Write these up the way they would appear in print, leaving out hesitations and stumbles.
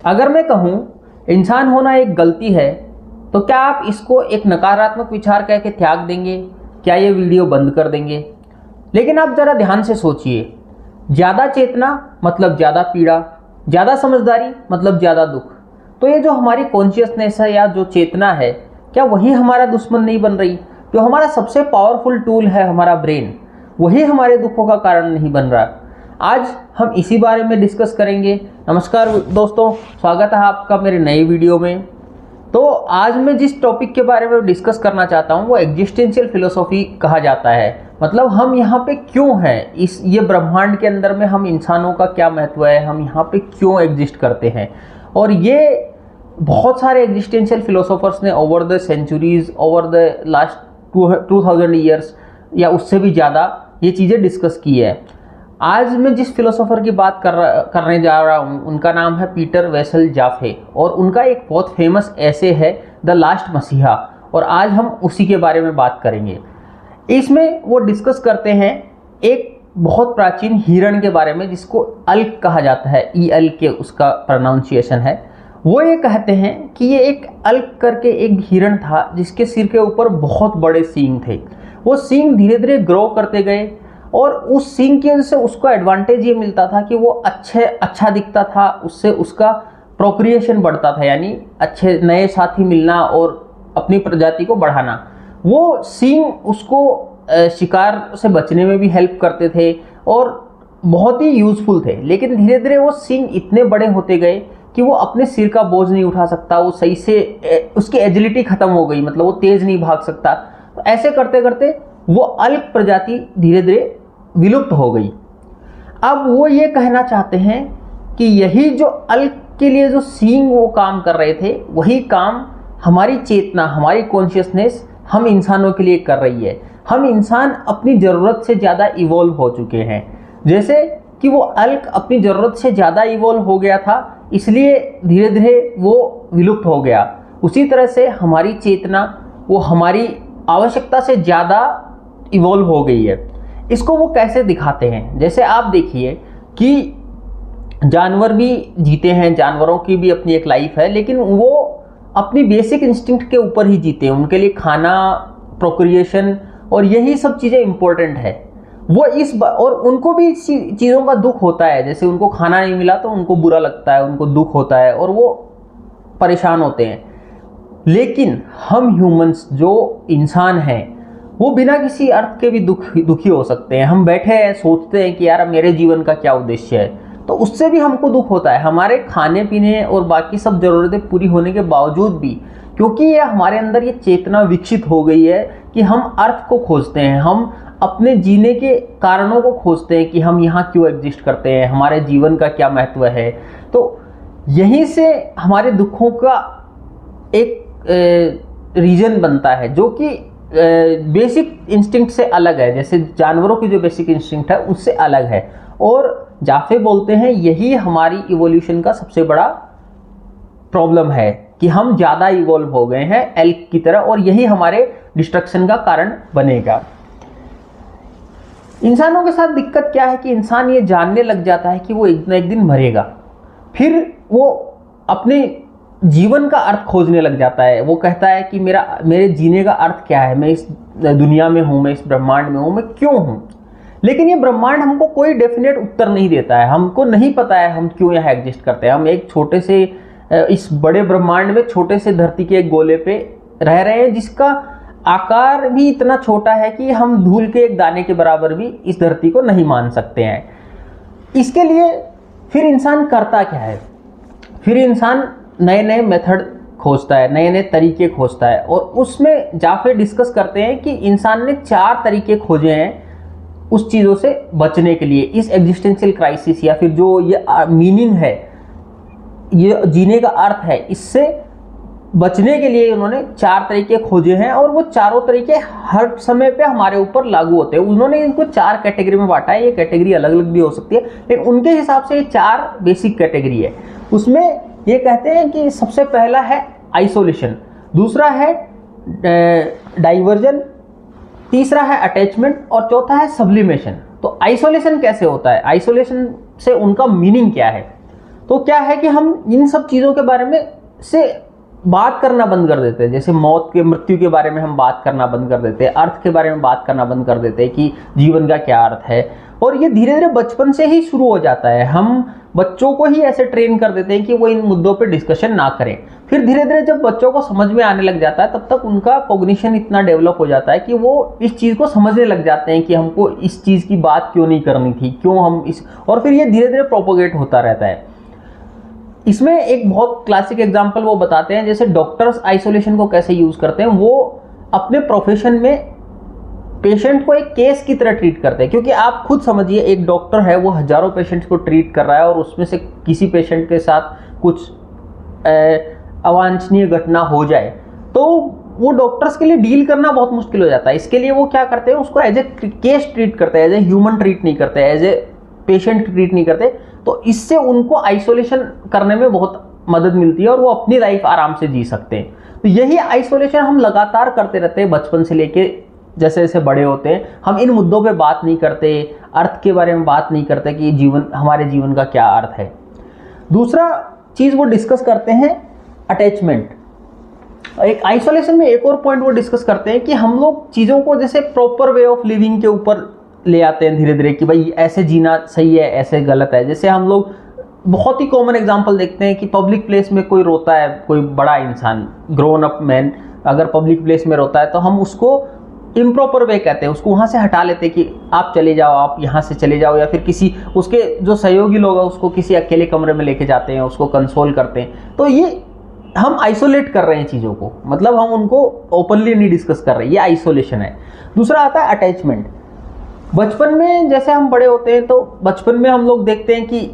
अगर मैं कहूँ इंसान होना एक गलती है, तो क्या आप इसको एक नकारात्मक विचार कह के त्याग देंगे? क्या ये वीडियो बंद कर देंगे? लेकिन आप ज़रा ध्यान से सोचिए, ज़्यादा चेतना मतलब ज़्यादा पीड़ा, ज़्यादा समझदारी मतलब ज़्यादा दुख। तो ये जो हमारी कॉन्शियसनेस है या जो चेतना है, क्या वही हमारा दुश्मन नहीं बन रही? जो हमारा सबसे पावरफुल टूल है हमारा ब्रेन, वही हमारे दुखों का कारण नहीं बन रहा? आज हम इसी बारे में डिस्कस करेंगे। नमस्कार दोस्तों, स्वागत है आपका मेरे नई वीडियो में। तो आज मैं जिस टॉपिक के बारे में डिस्कस करना चाहता हूँ वो एग्जिस्टेंशियल फिलोसॉफी कहा जाता है। मतलब हम यहाँ पे क्यों हैं, इस ये ब्रह्मांड के अंदर में हम इंसानों का क्या महत्व है, हम यहाँ पे क्यों एग्जिस्ट करते हैं। और ये बहुत सारे एग्जिस्टेंशियल फिलोसोफर्स ने over the centuries, over the last 2000 years या उससे भी ज़्यादा ये चीज़ें डिस्कस की है। आज मैं जिस फिलोसोफर की बात करने जा रहा हूँ उनका नाम है पीटर वेसल जाफे, और उनका एक बहुत फेमस ऐसे है द लास्ट मसीहा, और आज हम उसी के बारे में बात करेंगे। इसमें वो डिस्कस करते हैं एक बहुत प्राचीन हिरण के बारे में जिसको अल्क कहा जाता है, EL के उसका प्रोनाउंसिएशन है। वो ये कहते हैं कि ये एक अल्क करके एक हिरण था जिसके सिर के ऊपर बहुत बड़े सींग थे। वो सींग धीरे धीरे ग्रो करते गए और उस सींग की वजह से उसको एडवांटेज ये मिलता था कि वो अच्छा दिखता था, उससे उसका प्रोक्रिएशन बढ़ता था, यानी अच्छे नए साथी मिलना और अपनी प्रजाति को बढ़ाना। वो सींग उसको शिकार से बचने में भी हेल्प करते थे और बहुत ही यूज़फुल थे। लेकिन धीरे धीरे वो सींग इतने बड़े होते गए कि वो अपने सिर का बोझ नहीं उठा सकता, वो सही से उसकी एजिलिटी ख़त्म हो गई, मतलब वो तेज़ नहीं भाग सकता। तो ऐसे करते करते वो अल्क प्रजाति धीरे धीरे विलुप्त हो गई। अब वो ये कहना चाहते हैं कि यही जो अल्क के लिए जो सींग वो काम कर रहे थे, वही काम हमारी चेतना, हमारी कॉन्शियसनेस हम इंसानों के लिए कर रही है। हम इंसान अपनी ज़रूरत से ज़्यादा इवॉल्व हो चुके हैं। जैसे कि वो अल्क अपनी ज़रूरत से ज़्यादा इवॉल्व हो गया था, इसलिए धीरे धीरे वो विलुप्त हो गया। उसी तरह से हमारी चेतना वो हमारी आवश्यकता से ज़्यादा इवॉल्व हो गई है। इसको वो कैसे दिखाते हैं? जैसे आप देखिए कि जानवर भी जीते हैं, जानवरों की भी अपनी एक लाइफ है, लेकिन वो अपनी बेसिक इंस्टिंक्ट के ऊपर ही जीते हैं। उनके लिए खाना, प्रोक्रिएशन और यही सब चीज़ें इंपॉर्टेंट है। वो और उनको भी इस चीज़ों का दुख होता है। जैसे उनको खाना नहीं मिला तो उनको बुरा लगता है, उनको दुख होता है और वो परेशान होते हैं। लेकिन हम ह्यूमंस जो इंसान हैं वो बिना किसी अर्थ के भी दुखी हो सकते हैं। हम बैठे हैं, सोचते हैं कि यार मेरे जीवन का क्या उद्देश्य है, तो उससे भी हमको दुख होता है। हमारे खाने पीने और बाकी सब ज़रूरतें पूरी होने के बावजूद भी, क्योंकि ये हमारे अंदर ये चेतना विकसित हो गई है कि हम अर्थ को खोजते हैं, हम अपने जीने के कारणों को खोजते हैं कि हम यहाँ क्यों एग्जिस्ट करते हैं, हमारे जीवन का क्या महत्व है। तो यहीं से हमारे दुखों का एक रीजन बनता है जो कि बेसिक इंस्टिंक्ट से अलग है। जैसे जानवरों की जो बेसिक इंस्टिंक्ट है उससे अलग है। और जाफे बोलते हैं यही हमारी इवोल्यूशन का सबसे बड़ा प्रॉब्लम है कि हम ज़्यादा इवॉल्व हो गए हैं एल्क की तरह, और यही हमारे डिस्ट्रक्शन का कारण बनेगा। इंसानों के साथ दिक्कत क्या है कि इंसान ये जानने लग जाता है कि वो एक न एक दिन मरेगा, फिर वो अपने जीवन का अर्थ खोजने लग जाता है। वो कहता है कि मेरे जीने का अर्थ क्या है, मैं इस दुनिया में हूँ, मैं इस ब्रह्मांड में हूँ, मैं क्यों हूँ। लेकिन ये ब्रह्मांड हमको कोई डेफिनेट उत्तर नहीं देता है। हमको नहीं पता है हम क्यों यहाँ एग्जिस्ट करते हैं। हम एक छोटे से इस बड़े ब्रह्मांड में छोटे से धरती के एक गोले पे रह रहे हैं जिसका आकार भी इतना छोटा है कि हम धूल के एक दाने के बराबर भी इस धरती को नहीं मान सकते हैं। इसके लिए फिर इंसान करता क्या है? फिर इंसान नए नए मेथड खोजता है, नए नए तरीके खोजता है, और उसमें जाफे डिस्कस करते हैं कि इंसान ने 4 तरीके खोजे हैं उस चीज़ों से बचने के लिए, इस एग्जिस्टेंशियल क्राइसिस या फिर जो ये मीनिंग है, ये जीने का अर्थ है, इससे बचने के लिए उन्होंने 4 तरीके खोजे हैं। और वो चारों तरीके हर समय पे हमारे ऊपर लागू होते हैं। उन्होंने इनको 4 कैटेगरी में बांटा है। ये कैटेगरी अलग अलग भी हो सकती है, लेकिन उनके हिसाब से ये 4 बेसिक कैटेगरी है। उसमें ये कहते हैं कि सबसे पहला है आइसोलेशन, दूसरा है डाइवर्जन, तीसरा है अटैचमेंट और चौथा है सब्लिमेशन। तो आइसोलेशन कैसे होता है? आइसोलेशन से उनका मीनिंग क्या है? तो क्या है कि हम इन सब चीज़ों के बारे में से बात करना बंद कर देते हैं। जैसे मौत के, मृत्यु के बारे में हम बात करना बंद कर देते हैं, अर्थ के बारे में बात करना बंद कर देते हैं कि जीवन का क्या अर्थ है। और ये धीरे धीरे बचपन से ही शुरू हो जाता है। हम बच्चों को ही ऐसे ट्रेन कर देते हैं कि वो इन मुद्दों पे डिस्कशन ना करें। फिर धीरे धीरे जब बच्चों को समझ में आने लग जाता है, तब तक उनका कॉग्निशन इतना डेवलप हो जाता है कि वो इस चीज़ को समझने लग जाते हैं कि हमको इस चीज़ की बात क्यों नहीं करनी थी, क्यों हम इस, और फिर ये धीरे धीरे प्रोपोगेट होता रहता है। इसमें एक बहुत क्लासिक एग्जांपल वो बताते हैं, जैसे डॉक्टर्स आइसोलेशन को कैसे यूज़ करते हैं। वो अपने प्रोफेशन में पेशेंट को एक केस की तरह ट्रीट करते हैं, क्योंकि आप खुद समझिए एक डॉक्टर है, वो हजारों पेशेंट्स को ट्रीट कर रहा है और उसमें से किसी पेशेंट के साथ कुछ अवांछनीय घटना हो जाए तो वो डॉक्टर्स के लिए डील करना बहुत मुश्किल हो जाता है। इसके लिए वो क्या करते हैं, उसको एज ए केस ट्रीट करते हैं, एज ए ह्यूमन ट्रीट नहीं करते, एज ए पेशेंट ट्रीट नहीं करते। तो इससे उनको आइसोलेशन करने में बहुत मदद मिलती है और वो अपनी लाइफ आराम से जी सकते हैं। तो यही आइसोलेशन हम लगातार करते रहते हैं बचपन से लेके जैसे जैसे बड़े होते हैं। हम इन मुद्दों पे बात नहीं करते, अर्थ के बारे में बात नहीं करते कि जीवन, हमारे जीवन का क्या अर्थ है। दूसरा चीज़ वो डिस्कस करते हैं अटैचमेंट। एक आइसोलेशन में एक और पॉइंट वो डिस्कस करते हैं कि हम लोग चीज़ों को जैसे प्रॉपर वे ऑफ लिविंग के ऊपर ले आते हैं धीरे धीरे कि भाई ऐसे जीना सही है, ऐसे गलत है। जैसे हम लोग बहुत ही कॉमन एग्जांपल देखते हैं कि पब्लिक प्लेस में कोई रोता है, कोई बड़ा इंसान, ग्रोन अप मैन अगर पब्लिक प्लेस में रोता है तो हम उसको इम्प्रॉपर वे कहते हैं, उसको वहाँ से हटा लेते हैं कि आप चले जाओ, आप यहाँ से चले जाओ, या फिर किसी उसके जो सहयोगी लोग हैं उसको किसी अकेले कमरे में लेके जाते हैं, उसको कंसोल करते हैं। तो ये हम आइसोलेट कर रहे हैं चीज़ों को, मतलब हम उनको ओपनली नहीं डिस्कस कर रहे, ये आइसोलेशन है। दूसरा आता है अटैचमेंट। बचपन में जैसे हम बड़े होते हैं तो बचपन में हम लोग देखते हैं कि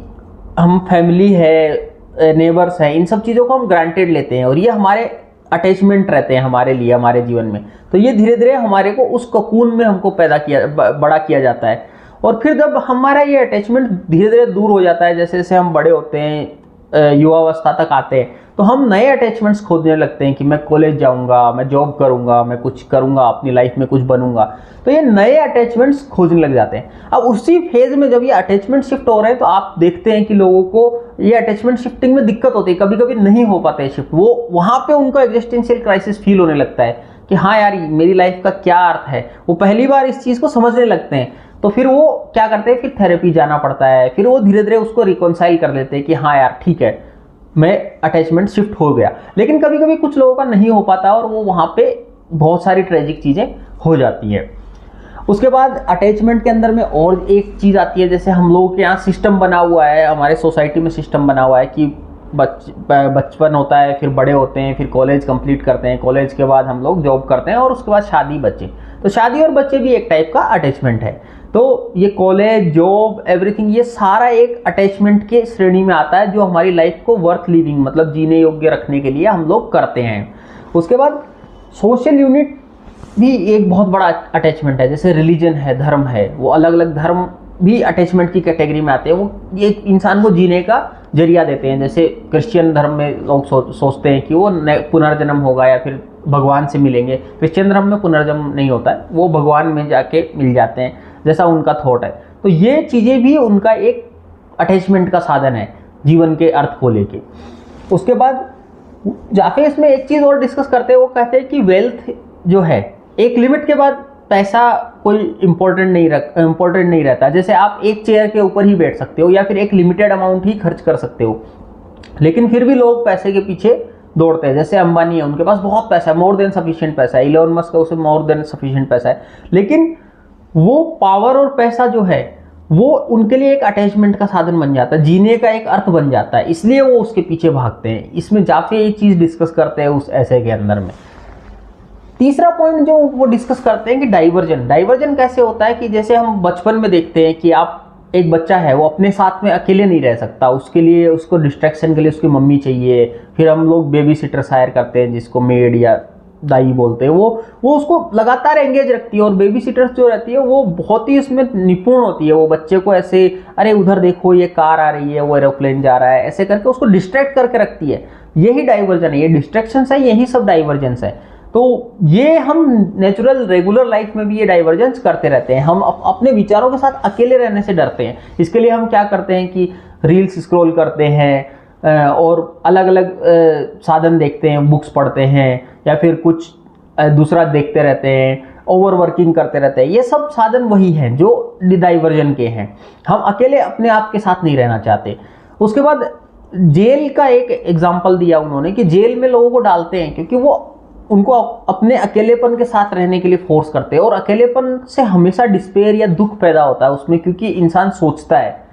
हम फैमिली है, नेबर्स हैं, इन सब चीज़ों को हम ग्रांटेड लेते हैं और ये हमारे अटैचमेंट रहते हैं हमारे लिए, हमारे जीवन में। तो ये धीरे धीरे हमारे को उस ककून में हमको बड़ा किया जाता है। और फिर जब हमारा ये अटैचमेंट धीरे धीरे दूर हो जाता है, जैसे जैसे हम बड़े होते हैं, युवावस्था तक आते हैं, तो हम नए अटैचमेंट्स खोजने लगते हैं कि मैं कॉलेज जाऊंगा, मैं जॉब करूंगा, मैं कुछ करूंगा, अपनी लाइफ में कुछ बनूंगा। तो ये नए अटैचमेंट्स खोजने लग जाते हैं। अब उसी फेज में जब ये अटैचमेंट शिफ्ट हो रहे हैं तो आप देखते हैं कि लोगों को ये अटैचमेंट शिफ्टिंग में दिक्कत होती है, कभी कभी नहीं हो पाता है शिफ्ट। वो वहाँ पे उनको एग्जिस्टेंशियल क्राइसिस फील होने लगता है कि हाँ यार, मेरी लाइफ का क्या अर्थ है। वो पहली बार इस चीज़ को समझने लगते हैं, तो फिर वो क्या करते हैं, फिर थेरेपी जाना पड़ता है, फिर वो धीरे धीरे उसको रिकॉन्साइल कर लेते हैं कि हाँ यार ठीक है, मैं अटैचमेंट शिफ्ट हो गया। लेकिन कभी कभी कुछ लोगों का नहीं हो पाता और वो वहाँ पे बहुत सारी ट्रेजिक चीज़ें हो जाती हैं। उसके बाद अटैचमेंट के अंदर में और एक चीज़ आती है, जैसे हम लोगों के यहाँ सिस्टम बना हुआ है, हमारे सोसाइटी में सिस्टम बना हुआ है कि बचपन होता है, फिर बड़े होते हैं, फिर कॉलेज कंप्लीट करते हैं, कॉलेज के बाद हम लोग जॉब करते हैं और उसके बाद शादी, बच्चे। तो शादी और बच्चे भी एक टाइप का अटैचमेंट है। तो ये कॉलेज, जॉब, एवरीथिंग, ये सारा एक अटैचमेंट के श्रेणी में आता है जो हमारी लाइफ को वर्थ लिविंग, मतलब जीने योग्य रखने के लिए हम लोग करते हैं। उसके बाद सोशल यूनिट भी एक बहुत बड़ा अटैचमेंट है। जैसे रिलीजन है, धर्म है, वो अलग अलग धर्म भी अटैचमेंट की कैटेगरी में आते हैं। वो एक इंसान को जीने का जरिया देते हैं। जैसे क्रिश्चियन धर्म में लोग सोचते हैं कि वो पुनर्जन्म होगा या फिर भगवान से मिलेंगे। क्रिश्चियन धर्म में पुनर्जन्म नहीं होता है, वो भगवान में जाके मिल जाते हैं, जैसा उनका थॉट है। तो ये चीज़ें भी उनका एक अटैचमेंट का साधन है जीवन के अर्थ को लेके। उसके बाद जाके इसमें एक चीज़ और डिस्कस करते हैं, वो कहते हैं कि वेल्थ जो है एक लिमिट के बाद पैसा कोई इम्पोर्टेंट नहीं रहता। जैसे आप एक चेयर के ऊपर ही बैठ सकते हो या फिर एक लिमिटेड अमाउंट ही खर्च कर सकते हो, लेकिन फिर भी लोग पैसे के पीछे दौड़ते हैं। जैसे अंबानी है, उनके पास बहुत पैसा है, मोर देन सफिशिएंट पैसा है। इलोन मस्क का, उसे मोर देन सफिशिएंट पैसा है, लेकिन वो पावर और पैसा जो है वो उनके लिए एक अटैचमेंट का साधन बन जाता है, जीने का एक अर्थ बन जाता है, इसलिए वो उसके पीछे भागते हैं। इसमें जाफे एक चीज़ डिस्कस करते हैं उस ऐसे के अंदर में। तीसरा पॉइंट जो वो डिस्कस करते हैं कि डाइवर्जन कैसे होता है, कि जैसे हम बचपन में देखते हैं कि आप, एक बच्चा है वो अपने साथ में अकेले नहीं रह सकता, उसके लिए, उसको डिस्ट्रैक्शन के लिए उसकी मम्मी चाहिए। फिर हम लोग बेबी सिटर हायर करते हैं, जिसको मेड या दाई बोलते हैं। वो उसको लगातार एंगेज रखती है और बेबी सिटर्स जो रहती है वो बहुत ही उसमें निपुण होती है। वो बच्चे को ऐसे, अरे उधर देखो ये कार आ रही है, वो एरोप्लेन जा रहा है, ऐसे करके उसको डिस्ट्रैक्ट करके रखती है। यही डाइवर्जन है, ये डिस्ट्रैक्शंस है, यही सब डाइवर्जेंस है। तो ये हम नेचुरल रेगुलर लाइफ में भी ये डाइवर्जेंस करते रहते हैं। हम अपने विचारों के साथ अकेले रहने से डरते हैं। इसके लिए हम क्या करते हैं कि रील्स स्क्रॉल करते हैं और अलग अलग साधन देखते हैं, बुक्स पढ़ते हैं या फिर कुछ दूसरा देखते रहते हैं, ओवर वर्किंग करते रहते हैं। ये सब साधन वही हैं जो डाइवर्जन के हैं। हम अकेले अपने आप के साथ नहीं रहना चाहते। उसके बाद जेल का एक एग्जाम्पल दिया उन्होंने कि जेल में लोगों को डालते हैं क्योंकि वो उनको अपने अकेलेपन के साथ रहने के लिए फोर्स करते हैं, और अकेलेपन से हमेशा डिस्पेयर या दुख पैदा होता है उसमें, क्योंकि इंसान सोचता है।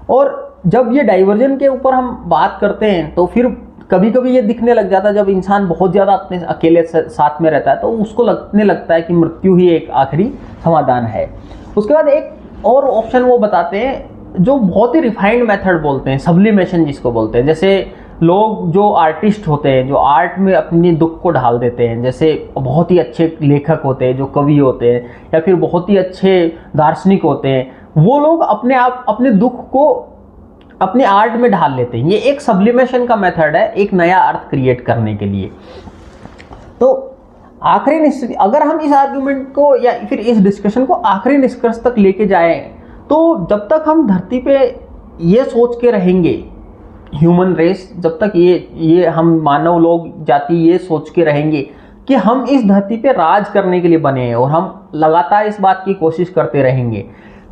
और जब ये डाइवर्जन के ऊपर हम बात करते हैं तो फिर कभी कभी ये दिखने लग जाता है, जब इंसान बहुत ज़्यादा अपने अकेले साथ में रहता है तो उसको लगने लगता है कि मृत्यु ही एक आखिरी समाधान है। उसके बाद एक और ऑप्शन वो बताते हैं जो बहुत ही रिफाइंड मेथड बोलते हैं, सब्लिमेशन जिसको बोलते हैं। जैसे लोग जो आर्टिस्ट होते हैं, जो आर्ट में अपने दुख को ढाल देते हैं, जैसे बहुत ही अच्छे लेखक होते हैं, जो कवि होते हैं, या फिर बहुत ही अच्छे दार्शनिक होते हैं, वो लोग अपने आप अपने दुख को अपने आर्ट में ढाल लेते हैं। ये एक सब्लिमेशन का मेथड है, एक नया अर्थ क्रिएट करने के लिए। तो आखिरी अगर हम इस आर्गुमेंट को या फिर इस डिस्कशन को आखिरी निष्कर्ष तक लेके जाएं, तो जब तक हम धरती पे ये सोच के रहेंगे, ह्यूमन रेस, जब तक ये हम मानव लोग जाति ये सोच के रहेंगे कि हम इस धरती पे राज करने के लिए बने हैं और हम लगातार इस बात की कोशिश करते रहेंगे,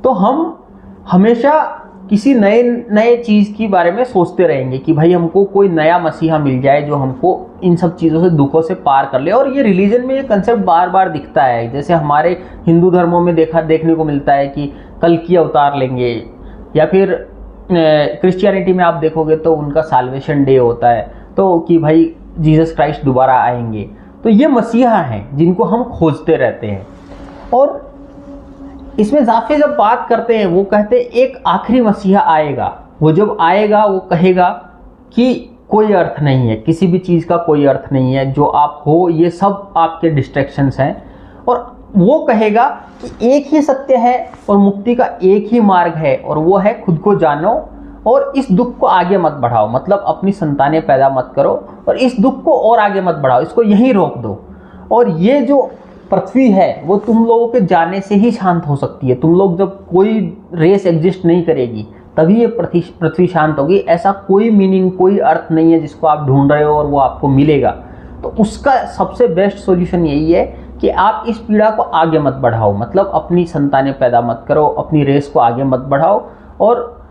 तो हम हमेशा किसी नए चीज़ के बारे में सोचते रहेंगे कि भाई हमको कोई नया मसीहा मिल जाए जो हमको इन सब चीज़ों से, दुखों से पार कर ले। और ये रिलीजन में ये कंसेप्ट बार बार दिखता है। जैसे हमारे हिंदू धर्मों में देखने को मिलता है कि कल की अवतार लेंगे, या फिर क्रिश्चियनिटी में आप देखोगे तो उनका साल्वेशन डे होता है, तो कि भाई जीसस क्राइस्ट दोबारा आएंगे। तो ये मसीहा हैं जिनको हम खोजते रहते हैं। और इसमें जाफे जब बात करते हैं वो कहते हैं एक आखिरी मसीहा आएगा, वो जब आएगा वो कहेगा कि कोई अर्थ नहीं है, किसी भी चीज़ का कोई अर्थ नहीं है, जो आप हो ये सब आपके डिस्ट्रैक्शंस हैं। और वो कहेगा कि एक ही सत्य है और मुक्ति का एक ही मार्ग है, और वो है खुद को जानो और इस दुख को आगे मत बढ़ाओ। मतलब अपनी संतानें पैदा मत करो और इस दुख को और आगे मत बढ़ाओ, इसको यहीं रोक दो। और ये जो पृथ्वी है वो तुम लोगों के जाने से ही शांत हो सकती है। तुम लोग जब कोई रेस एग्जिस्ट नहीं करेगी तभी ये पृथ्वी शांत होगी। ऐसा कोई मीनिंग, कोई अर्थ नहीं है जिसको आप ढूंढ रहे हो और वो आपको मिलेगा। तो उसका सबसे बेस्ट सॉल्यूशन यही है कि आप इस पीड़ा को आगे मत बढ़ाओ, मतलब अपनी संतानें पैदा मत करो, अपनी रेस को आगे मत बढ़ाओ। और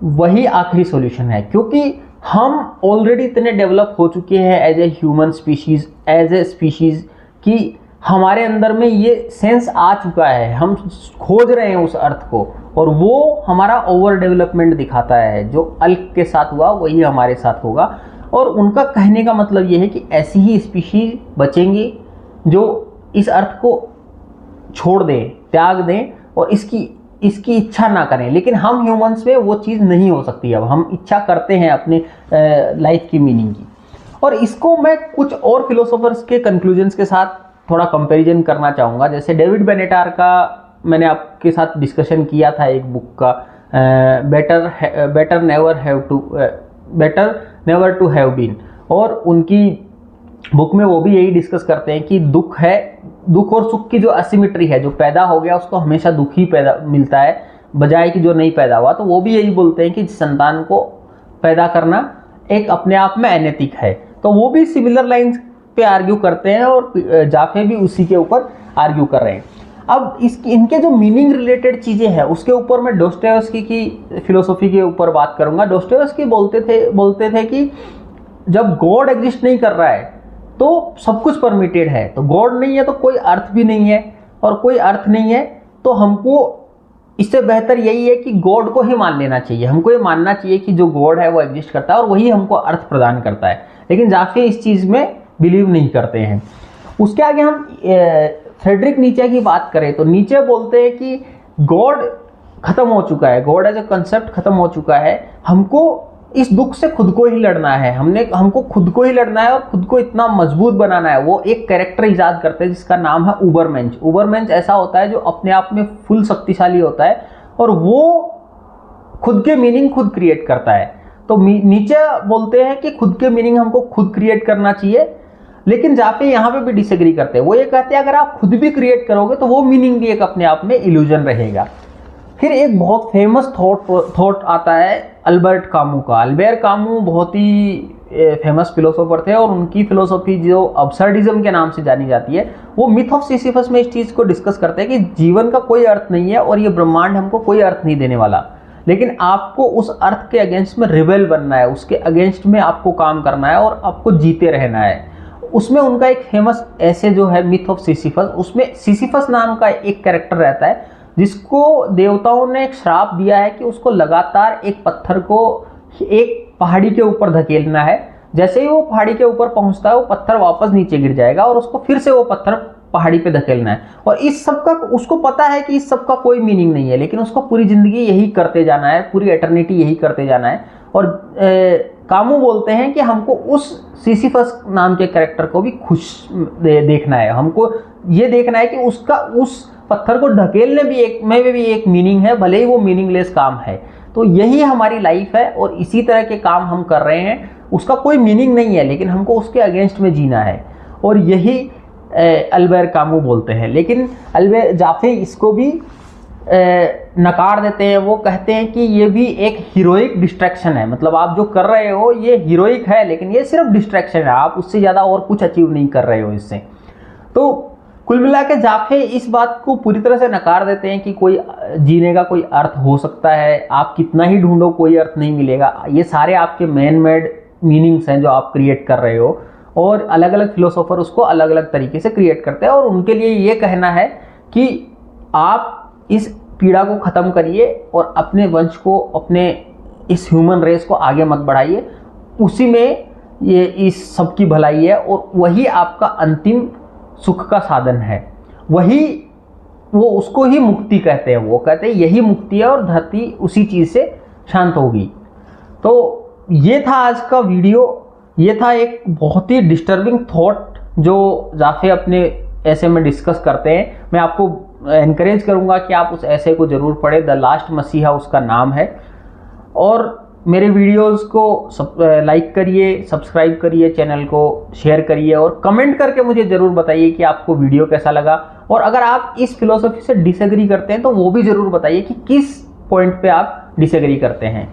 वही आखिरी सॉल्यूशन है, क्योंकि हम ऑलरेडी इतने डेवलप हो चुके हैं as a human species, as a species, कि हमारे अंदर में ये सेंस आ चुका है। हम खोज रहे हैं उस अर्थ को, और वो हमारा ओवर डेवलपमेंट दिखाता है। जो अल्क के साथ हुआ वही हमारे साथ होगा। और उनका कहने का मतलब ये है कि ऐसी ही स्पीशीज बचेंगी जो इस अर्थ को छोड़ दें, त्याग दें और इसकी इच्छा ना करें। लेकिन हम ह्यूमंस में वो चीज़ नहीं हो सकती। अब हम इच्छा करते हैं अपने लाइफ की मीनिंग की। और इसको मैं कुछ और फिलोसोफर्स के कंक्लूजन्स के साथ थोड़ा कंपैरिजन करना चाहूँगा। जैसे डेविड बेनेटार का मैंने आपके साथ डिस्कशन किया था एक बुक का, better never to have been, और उनकी बुक में वो भी यही डिस्कस करते हैं कि दुख और सुख की जो असिमेट्री है, जो पैदा हो गया उसको हमेशा दुख ही पैदा मिलता है बजाय कि जो नहीं पैदा हुआ। तो वो भी यही बोलते हैं कि संतान को पैदा करना एक अपने आप में अनैतिक है। तो वो भी सिमिलर लाइंस पे आर्ग्यू करते हैं और जाफे भी उसी के ऊपर आर्ग्यू कर रहे हैं। अब इनके जो मीनिंग रिलेटेड चीज़ें हैं उसके ऊपर मैं डोस्टोयेव्स्की की फिलोसॉफी के ऊपर बात करूंगा। डोस्टोयेव्स्की बोलते थे कि जब गॉड एग्जिस्ट नहीं कर रहा है तो सब कुछ परमिटेड है। तो गॉड नहीं है तो कोई अर्थ भी नहीं है, और कोई अर्थ नहीं है तो हमको इससे बेहतर यही है कि गॉड को ही मान लेना चाहिए। हमको ये मानना चाहिए कि जो गॉड है वो एग्जिस्ट करता है और वही हमको अर्थ प्रदान करता है। लेकिन जाफे इस चीज़ में बिलीव नहीं करते हैं। उसके आगे हम फ्रेडरिक नीचे की बात करें तो नीचे बोलते हैं कि गॉड खत्म हो चुका है, गॉड एज ए कंसेप्ट खत्म हो चुका है। हमको इस दुख से खुद को ही लड़ना है, हमको खुद को ही लड़ना है और खुद को इतना मजबूत बनाना है। वो एक कैरेक्टर ईजाद करते हैं जिसका नाम है उबरमेंच। उबरमेंच ऐसा होता है जो अपने आप में फुल शक्तिशाली होता है और वो खुद के मीनिंग खुद क्रिएट करता है। तो नीचे बोलते हैं कि खुद के मीनिंग हमको खुद क्रिएट करना चाहिए, लेकिन जाफे यहाँ पे भी डिसएग्री करते हैं। वो ये कहते हैं अगर आप खुद भी क्रिएट करोगे तो वो मीनिंग भी एक अपने आप में इल्यूजन रहेगा। फिर एक बहुत फेमस थॉट आता है अल्बर्ट कामू का। अल्बर्ट कामू बहुत ही फेमस फिलोसोफर थे और उनकी फिलोसॉफी जो अब्सर्डिज्म के नाम से जानी जाती है, वो मिथ ऑफ सिसिफस में इस चीज़ को डिस्कस करते हैं कि जीवन का कोई अर्थ नहीं है और ये ब्रह्मांड हमको कोई अर्थ नहीं देने वाला, लेकिन आपको उस अर्थ के अगेंस्ट में रिबेल बनना है, उसके अगेंस्ट में आपको काम करना है और आपको जीते रहना है। उसमें उनका एक फेमस ऐसे जो है मिथ ऑफ सिसिफस, उसमें सिसिफस नाम का एक कैरेक्टर रहता है जिसको देवताओं ने एक श्राप दिया है कि उसको लगातार एक पत्थर को एक पहाड़ी के ऊपर धकेलना है। जैसे ही वो पहाड़ी के ऊपर पहुंचता है वो पत्थर वापस नीचे गिर जाएगा और उसको फिर से वो पत्थर पहाड़ी पे धकेलना है। और इस सब का उसको पता है कि इस सब का कोई मीनिंग नहीं है, लेकिन उसको पूरी जिंदगी यही करते जाना है, पूरी एटर्निटी यही करते जाना है। और कामू बोलते हैं कि हमको उस सिसिफस नाम के कैरेक्टर को भी खुश देखना है, हमको ये देखना है कि उसका उस पत्थर को ढकेलने में भी एक मीनिंग है, भले ही वो मीनिंगलेस काम है। तो यही हमारी लाइफ है और इसी तरह के काम हम कर रहे हैं। उसका कोई मीनिंग नहीं है, लेकिन हमको उसके अगेंस्ट में जीना है, और यही अल्बर्ट कामू बोलते हैं। लेकिन अल्बर्ट जाफे इसको भी नकार देते हैं। वो कहते हैं कि ये भी एक हीरोइक डिस्ट्रैक्शन है, मतलब आप जो कर रहे हो ये हीरोइक है, लेकिन ये सिर्फ डिस्ट्रैक्शन है, आप उससे ज़्यादा और कुछ अचीव नहीं कर रहे हो इससे। तो कुल मिला के जाफे इस बात को पूरी तरह से नकार देते हैं कि कोई जीने का कोई अर्थ हो सकता है, आप कितना ही ढूंढो कोई अर्थ नहीं मिलेगा। ये सारे आपके मैन मेड मीनिंग्स हैं जो आप क्रिएट कर रहे हो, और अलग अलग फिलोसोफर उसको अलग अलग तरीके से क्रिएट करते हैं। और उनके लिए ये कहना है कि आप इस पीड़ा को ख़त्म करिए और अपने वंश को, अपने इस ह्यूमन रेस को आगे मत बढ़ाइए, उसी में ये इस सब की भलाई है और वही आपका अंतिम सुख का साधन है, वही वो उसको ही मुक्ति कहते हैं। वो कहते हैं यही मुक्ति है और धरती उसी चीज़ से शांत होगी। तो ये था आज का वीडियो। ये था एक बहुत ही डिस्टर्बिंग थॉट जो जाफे अपने ऐसे में डिस्कस करते हैं। मैं आपको एनकरेज करूँगा कि आप उस ऐसे को ज़रूर पढ़ें। द लास्ट मसीहा उसका नाम है। और मेरे वीडियोस को लाइक करिए, सब्सक्राइब करिए, चैनल को शेयर करिए और कमेंट करके मुझे ज़रूर बताइए कि आपको वीडियो कैसा लगा। और अगर आप इस फिलोसफी से डिसएग्री करते हैं तो वो भी ज़रूर बताइए कि किस पॉइंट पे आप डिसएग्री करते हैं।